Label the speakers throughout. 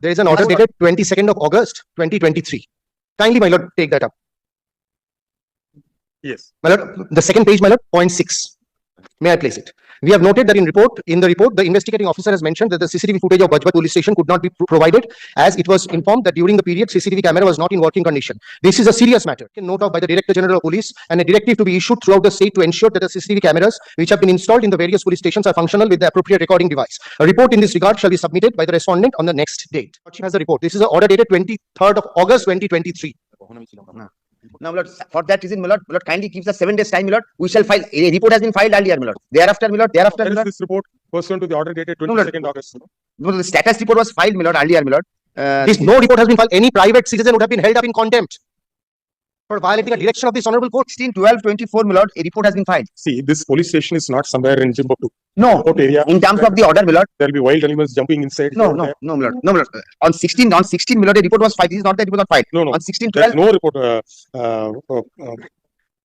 Speaker 1: there is an order dated 22nd of August 2023. Kindly, my lord, take that up.
Speaker 2: Yes.
Speaker 1: My lord, the second page, my lord, point 6. May I place it? We have noted that in the report, the investigating officer has mentioned that the CCTV footage of Bajbat police station could not be provided, as it was informed that during the period CCTV camera was not in working condition. This is a serious matter. Note of by the Director General of Police and a directive to be issued throughout the state to ensure that the CCTV cameras which have been installed in the various police stations are functional with the appropriate recording device. A report in this regard shall be submitted by the respondent on the next date. She has the report. This is an order dated 23rd of August 2023.
Speaker 3: Now, my lord, for that reason, my lord, kindly keeps the 7 days time, my lord. We shall file. A report has been filed earlier, my lord. Thereafter, my lord.
Speaker 2: Where is this report pursuant to the order dated 22nd August?
Speaker 3: No, the status report was filed, my lord, earlier, my lord.
Speaker 1: No report has been filed. Any private citizen would have been held up in contempt for violating a direction of this honorable court.
Speaker 3: 16/12/24, my lord, a report has been filed.
Speaker 2: See, this police station is not somewhere in Jimbuktu.
Speaker 3: No,
Speaker 2: area.
Speaker 3: In terms of the order, my lord.
Speaker 2: There will be wild animals jumping inside.
Speaker 3: No, my lord. No, my lord. On 16, my lord, a report was filed. This is not that it was not filed.
Speaker 2: No.
Speaker 3: On 16/12.
Speaker 2: There's no report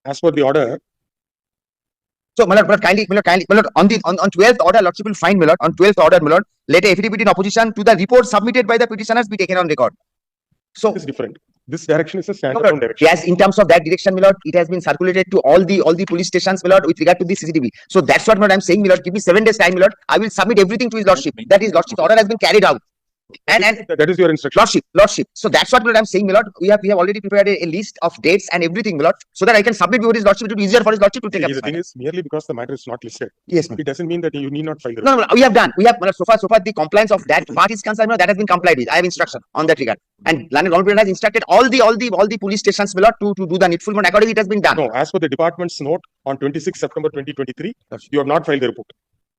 Speaker 2: as per the order.
Speaker 3: So, my lord, kindly, my lord, on 12th order, lordship will find, my lord, on 12th order, my lord, let a affidavit in opposition to the report submitted by the petitioners be taken on record. So,
Speaker 2: it's different. This direction is a standalone direction.
Speaker 3: Yes, in terms of that direction, my lord, it has been circulated to all the police stations, my lord, with regard to the CCTV. So that's what, my lord, I'm saying, my lord. Give me 7 days time, my lord. I will submit everything to his lordship. That is, lordship's order has been carried out. And
Speaker 2: that is your instruction.
Speaker 3: Lordship. So that's what, my lord, I'm saying, my lord. We have already prepared a list of dates and everything, my lord, so that I can submit before his lordship. It will be easier for his lordship to take up.
Speaker 2: The thing is, merely because the matter is not listed,
Speaker 3: yes,
Speaker 2: it doesn't mean that you need not file the
Speaker 3: report. No, we have done. We have, so far the compliance of that part is concerned, that has been complied with. I have instruction on that regard. And London Honorable has instructed all the police stations, my lord, to do the needful. And accordingly, it has been done.
Speaker 2: No, as per the department's note on 26 September 2023, you have not filed the report.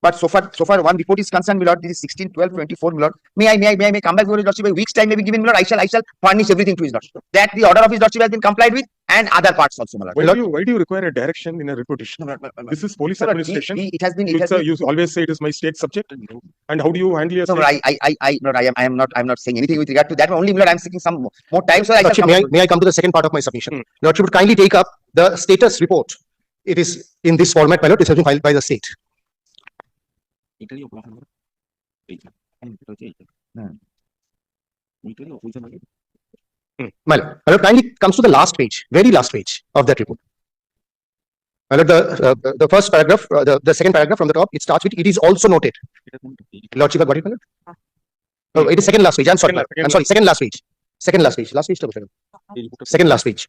Speaker 3: But so far one report is concerned, my lord. This is 16/12/24, my lord. May I come back to his lordship? A week's time may be given, my lord. I shall furnish everything to his lordship. That the order of his lordship has been complied with, and other parts also, my lord.
Speaker 2: Why do you require a direction in a reportation? This is police administration.
Speaker 3: It has been.
Speaker 2: You always say it is my state subject. And how do you handle your?
Speaker 3: No, I am not saying anything with regard to that. Only, my lord, I am seeking some more time. So
Speaker 1: may I come to the second part of my submission? Lordship would kindly take up the status report. It is in this format, my lord. It has been filed by the state. My lord, kindly comes to the last page, very last page of that report. My lord, the first paragraph, the second paragraph from the top, it starts with, it is also noted. Lordship, got it, my lord? Oh, it is second last page. I'm sorry, second last page. Second last page. Second last page.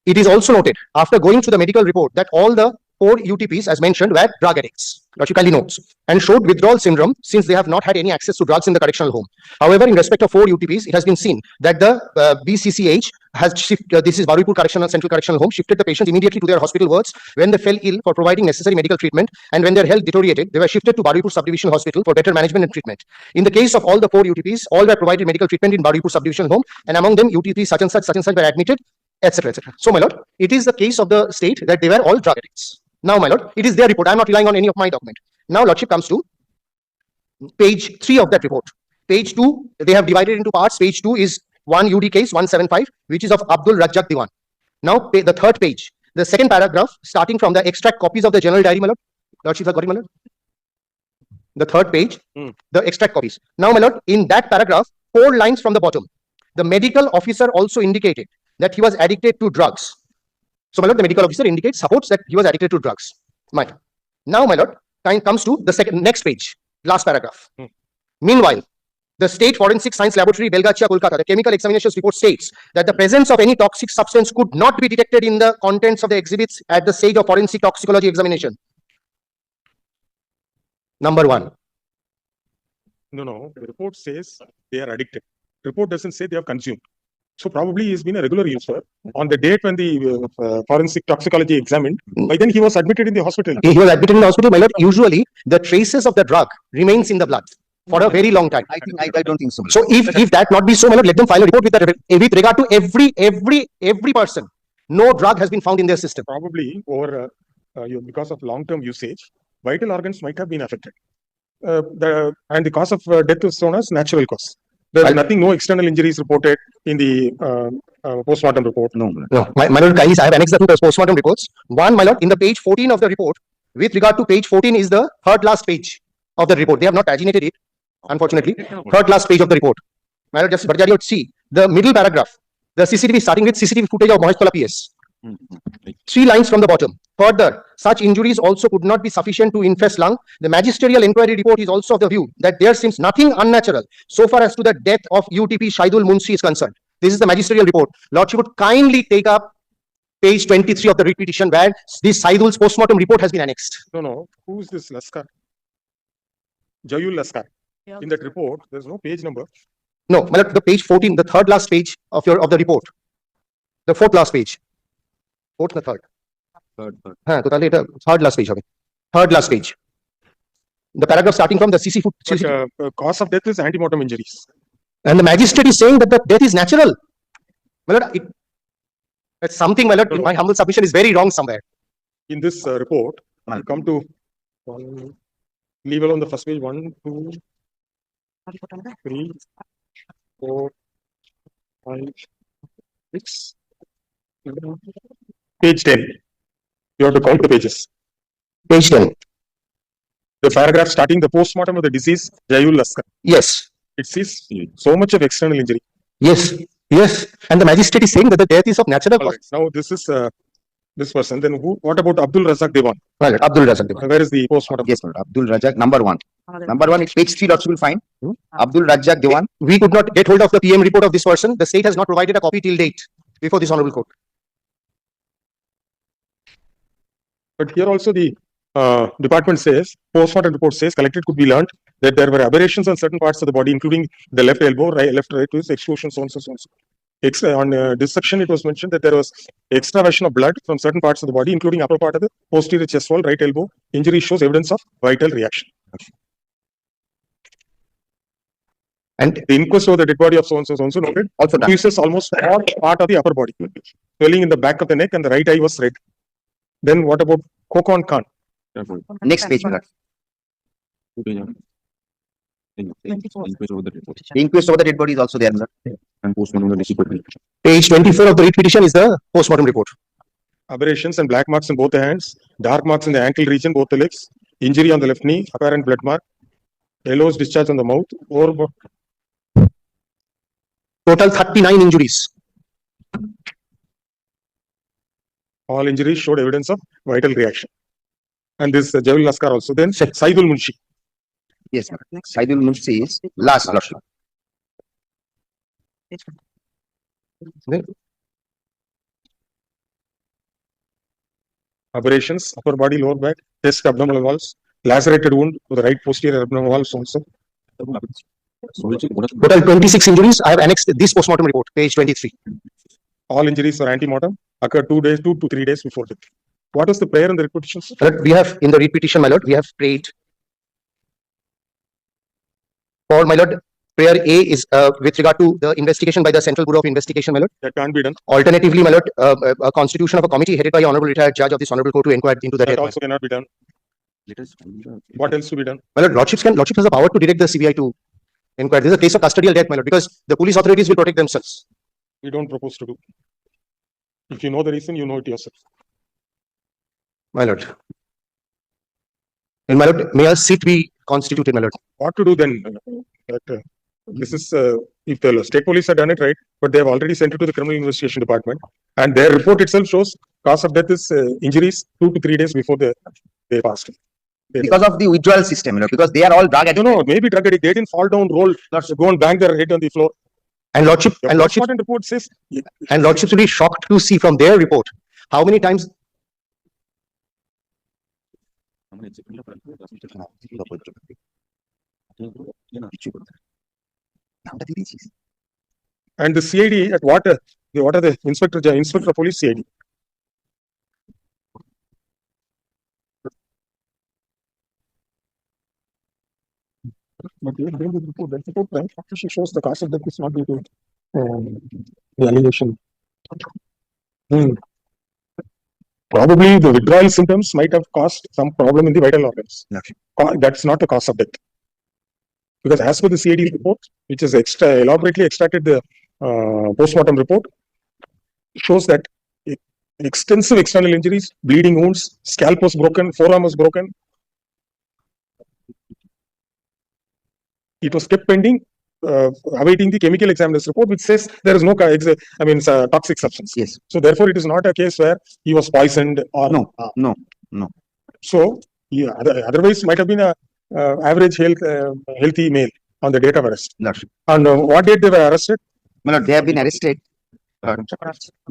Speaker 1: It is also noted, after going through the medical report, that all the 4 UTPs, as mentioned, were drug addicts. Lordship kindly notes, and showed withdrawal syndrome since they have not had any access to drugs in the correctional home. However, in respect of 4 UTPs, it has been seen that the BCCH has shifted, this is Barupur Central Correctional Home, shifted the patients immediately to their hospital wards when they fell ill for providing necessary medical treatment, and when their health deteriorated, they were shifted to Barupur Subdivision Hospital for better management and treatment. In the case of all the 4 UTPs, all were provided medical treatment in Barupur Subdivision Home, and among them UTP such and such were admitted, etc., etc. So, my lord, it is the case of the state that they were all drug addicts. Now, my lord, it is their report. I am not relying on any of my document. Now, lordship comes to page 3 of that report. Page 2, they have divided into parts. Page 2 is 1 UD case 175, which is of Abdul Razzaq Diwan. Now, the third page, the second paragraph, starting from the extract copies of the general diary, my lord. Lordship, got it, my lord? The third page, the extract copies. Now, my lord, in that paragraph, 4 lines from the bottom, the medical officer also indicated that he was addicted to drugs. So, my lord, the medical officer supports that he was addicted to drugs. Now, my lord, time comes to the next page, last paragraph. Meanwhile, the State Forensic Science Laboratory, Belgacia, Kolkata, the chemical examinations report states that the presence of any toxic substance could not be detected in the contents of the exhibits at the stage of forensic toxicology examination. Number 1.
Speaker 2: No. The report says they are addicted. The report doesn't say they have consumed. So probably he's been a regular user. On the date when the forensic toxicology examined, by then he was admitted in the hospital.
Speaker 1: He was admitted in the hospital, my lord. Usually, the traces of the drug remains in the blood for a very long time.
Speaker 3: I don't think so.
Speaker 1: So if that not be so, my lord, let them file a report with regard to every person. No drug has been found in their system.
Speaker 2: Probably over because of long-term usage, vital organs might have been affected. And the cause of death is known as natural cause. There is nothing, no external injuries reported in the post-mortem report.
Speaker 1: No. My lord, kindly, I have annexed the 2 post-mortem reports. One, my lord, in the page 14 of the report, with regard to page 14 is the third last page of the report. They have not paginated it, unfortunately. Third last page of the report. My lord, Justice Bhattacharya, see the middle paragraph, the CCTV starting with CCTV footage of Moheshtola PS. 3 lines from the bottom. Further, such injuries also could not be sufficient to infest lung. The magisterial inquiry report is also of the view that there seems nothing unnatural so far as to the death of UTP Shaidul Munshi is concerned. This is the magisterial report. Lordship would kindly take up page 23 of the writ petition where this Shaidul's postmortem report has been annexed.
Speaker 2: No. Who is this Laskar? Jayul Laskar. In that report, there's no page number.
Speaker 1: No, my lord, the page 14, the third last page of the report. The fourth last page. Fourth and the third. तो ताले এটা third last page হবে. Third last page. The paragraph starting from the
Speaker 2: But, cause of death is antemortem injuries.
Speaker 1: and the magistrate is saying that the death is natural. My lord, that's something, my lord, in my humble submission is very wrong somewhere.
Speaker 2: In this report, you come to leave alone the first page. 1, 2, 3, 4, 5, 6, 7, page 10. You have to count the pages.
Speaker 1: Page 10.
Speaker 2: The paragraph starting the postmortem of the deceased Jayul Laskar.
Speaker 1: Yes.
Speaker 2: It says so much of external injury.
Speaker 1: Yes. Yes. And the magistrate is saying that the death is of natural
Speaker 2: All
Speaker 1: cause.
Speaker 2: right. Now this is this person. Then who? What about Abdul Razak Dewan?
Speaker 1: My lord, Abdul Razak Dewan.
Speaker 2: Where is the postmortem?
Speaker 3: Yes, Lord. Abdul Razak, number 1. Number 1 is page 3, Lordship will find. Abdul Razak Dewan.
Speaker 1: We could not get hold of the PM report of this person. The state has not provided a copy till date before this honorable court.
Speaker 2: But here also the department says, postmortem report says, collected could be learned that there were aberrations on certain parts of the body, including the left elbow, left wrist, exclusion, so on, so on. On dissection, it was mentioned that there was extraction of blood from certain parts of the body, including upper part of the posterior chest wall, right elbow. Injury shows evidence of vital reaction.
Speaker 1: And
Speaker 2: the inquest over the dead body of so and so noted.
Speaker 3: Also done.
Speaker 2: Accuses almost all part of the upper body. Swelling in the back of the neck and the right eye was red. Then what about Kokon Khan?
Speaker 3: Next page, my lord. The inquest over the dead body is also there, my lord.
Speaker 4: And postmortem of the deceased.
Speaker 1: page 24 of the writ petition is the postmortem report.
Speaker 2: Aberrations and black marks in both the hands, dark marks in the ankle region, both the legs, injury on the left knee, apparent blood mark, yellowish discharge on the mouth, or
Speaker 1: Total 39 injuries.
Speaker 2: all injuries showed evidence of vital reaction. And this Jayul Laskar also. Then Saidul Munshi.
Speaker 3: Yes, my lord. Saidul Munshi is last, Lordship.
Speaker 2: Aberrations, upper body, lower back, chest, abdominal walls, lacerated wound to the right posterior abdominal walls also.
Speaker 1: Total 26 injuries. I have annexed this postmortem report, page 23.
Speaker 2: All injuries were antemortem, occurred 2 to 3 days before death. What was the prayer in the repetition?
Speaker 1: My lord, we have in the writ petition, my lord, we have prayed for, my lord, prayer A is with regard to the investigation by the Central Bureau of Investigation, my lord.
Speaker 2: That can't be done.
Speaker 1: Alternatively, my lord, a constitution of a committee headed by honorable retired judge of this honorable court to inquire into the
Speaker 2: That
Speaker 1: death.
Speaker 2: also cannot be done. What else to be done?
Speaker 1: My lord, lordship has the power to direct the CBI to inquire. This is a case of custodial death, my lord, because the police authorities will protect themselves.
Speaker 2: We don't propose to do. If you know the reason, you know it yourself.
Speaker 1: My lord. And my lord, may a seat be constituted, my lord.
Speaker 2: What to do then? This is if the state police have done it right, but they have already sent it to the criminal investigation department, and their report itself shows cause of death is injuries 2 to 3 days before they passed.
Speaker 3: Because of the withdrawal system, my lord, because they are all drug
Speaker 2: I don't know, maybe drug addict. They didn't fall down, roll, go and bang their head on the floor.
Speaker 1: And lordship,
Speaker 2: The
Speaker 1: and lordship,
Speaker 2: postmortem report says
Speaker 1: and lordships will be shocked to see from their report how many times
Speaker 2: and the CID at what are the inspector of police CID? But the report actually shows the cause of death is not due to the allegation. Probably the withdrawal symptoms might have caused some problem in the vital organs. That's not the cause of death. Because as per the CID report, which is elaborately extracted the postmortem report, shows that extensive external injuries, bleeding wounds, scalp was broken, forearm was broken. It was kept pending awaiting the chemical examiner's report, which says there is no toxic substance.
Speaker 3: Yes.
Speaker 2: So therefore, it is not a case where he was poisoned or
Speaker 3: No.
Speaker 2: So yeah, otherwise might have been a average healthy male on the date of arrest.
Speaker 3: Lordship.
Speaker 2: On what date they were arrested?
Speaker 3: My lord, they have been arrested.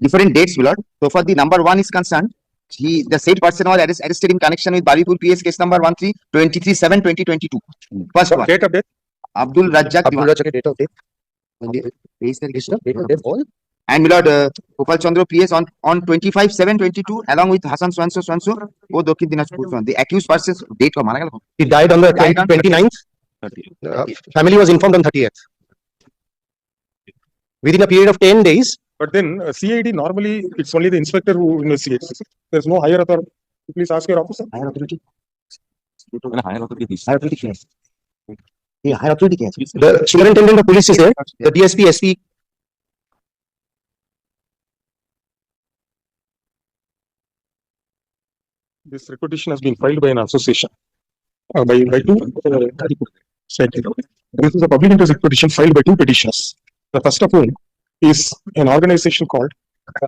Speaker 3: Different dates, my lord. So far, the number one is concerned. The said person was arrested in connection with Baripur PS case number 13-23-7-2022. First one,
Speaker 2: Date of death?
Speaker 3: Abdul Razzaq
Speaker 1: Abdul
Speaker 3: Diwan.
Speaker 1: Razzaq, date of death.
Speaker 3: Is the register?
Speaker 1: Date of death, all.
Speaker 3: And my lord, Gopal Chandra PS on 25-7-22, along with Hassan Swanso, both Dokhin Dinajpur. The accused person's date of Mara.
Speaker 1: He died on the
Speaker 3: Died on
Speaker 1: 29th. Family was informed on 30th. Within a period of 10 days,
Speaker 2: But then CID normally it's only the inspector who investigates. There's no higher authority. Please ask your officer.
Speaker 3: Higher authority.
Speaker 4: Higher authority is
Speaker 3: Higher authority case. Yeah, higher authority case.
Speaker 1: the superintendent of police is there, the DSP, SP.
Speaker 2: This requisition has been filed by an association. By two. This is a public interest requisition filed by two petitioners. The first of whom is an organization called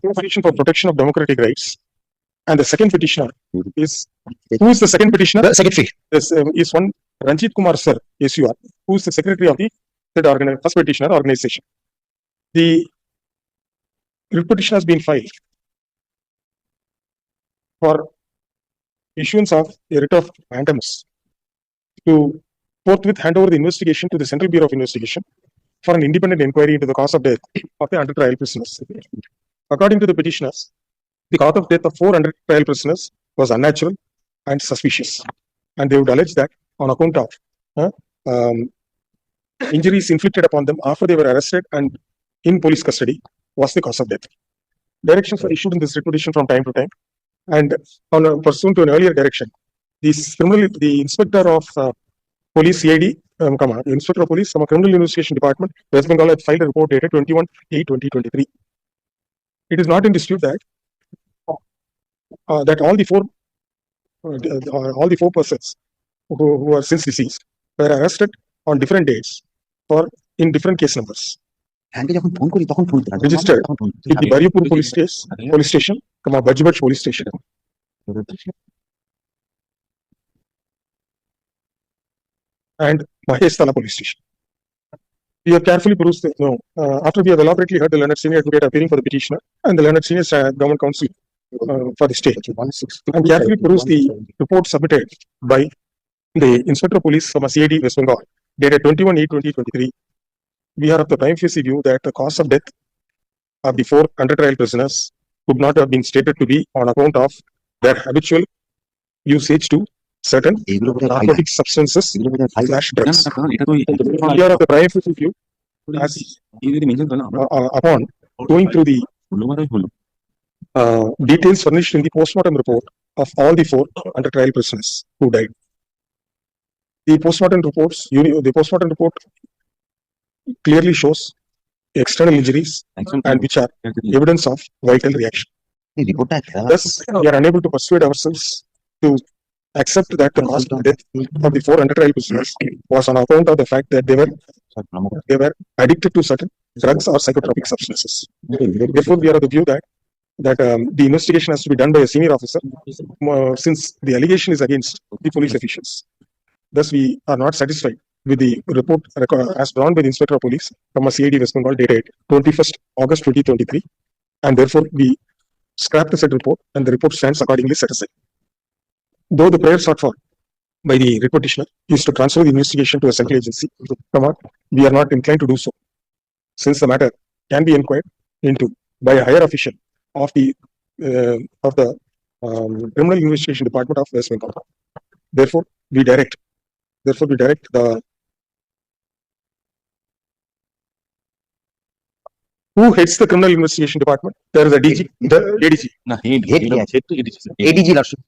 Speaker 2: Association for Protection of Democratic Rights. And the second petitioner is, who is the second petitioner?
Speaker 1: The secretary.
Speaker 2: This is one Ranjit Kumar Sir, SUR, who is the secretary of the first petitioner organization. The petition has been filed for issuance of a writ of mandamus to forthwith hand over the investigation to the Central Bureau of Investigation for an independent inquiry into the cause of death of the under trial prisoners. According to the petitioners, the cause of death of 4 under trial prisoners was unnatural and suspicious, and they would allege that on account of injuries inflicted upon them after they were arrested and in police custody was the cause of death. Directions were issued in this petition from time to time, and pursuant to an earlier direction, the inspector of police CID, inspector of police from a criminal investigation department, West Bengal, had filed a report dated 21/8/2023. It is not in dispute that all the four persons who are since deceased were arrested on different dates in different case numbers. Registered in the Baripur police station, Bajbaj police station. And Mahestala police station. We have carefully perused after we have elaborately heard the learned senior advocate appearing for the petitioner and the learned senior government counsel for the state, and carefully perused the report submitted by the inspector of police from a CID West Bengal dated 21/8/2023. We are of the prime facie view that the cause of death of the 4 under trial prisoners could not have been stated to be on account of their habitual usage to certain narcotic substances / drugs. We are of the prime facie view as upon going through the details furnished in the postmortem report of all the 4 under trial prisoners who died. The postmortem report clearly shows external injuries and which are evidence of vital reaction. Thus, we are unable to persuade ourselves to accept that the cause of death of the 4 under trial prisoners was on account of the fact that they were addicted to certain drugs or psychotropic substances. Therefore, we are of the view that the investigation has to be done by a senior officer since the allegation is against the police officials. Thus, we are not satisfied with the report as drawn by the inspector of police from a CID West Bengal dated 21st August 2023, and therefore we scrap the said report and the report stands accordingly set aside. Though the prayer sought for by the petitioner is to transfer the investigation to a central agency, we are not inclined to do so, since the matter can be inquired into by a higher official of the criminal investigation department of West Bengal. Therefore, we direct the who heads the criminal investigation department. There is a DG, the ADG.
Speaker 3: ADG Lordship.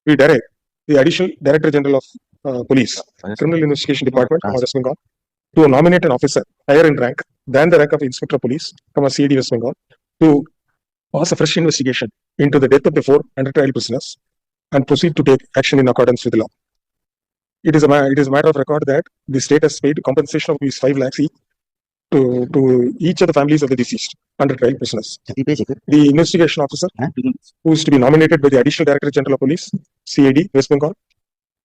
Speaker 2: We direct the additional director general of police, criminal investigation department of West Bengal, to nominate an officer higher in rank than the rank of inspector of police from a CID West Bengal to pass a fresh investigation into the death of the 4 under trial prisoners and proceed to take action in accordance with the law. It is a matter of record that the state has paid compensation of Rs 5 lakhs each to each of the families of the deceased under trial prisoners.
Speaker 3: 30 page है
Speaker 2: The investigation officer,
Speaker 3: हाँ?
Speaker 2: who is to be nominated by the Additional Director General of Police, CID, West Bengal,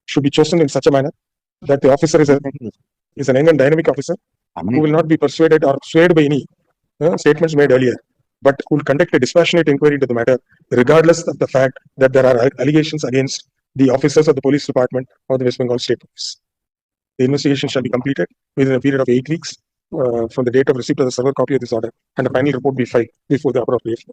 Speaker 2: should be chosen in such a manner that the officer is an young and dynamic officer who will not be persuaded or swayed by any statements made earlier, but who will conduct a dispassionate inquiry into the matter, regardless of the fact that there are allegations against the officers of the police department or the West Bengal State Police. The investigation shall be completed within a period of 8 weeks from the date of receipt of the server copy of this order, and a final report be filed before the appropriate.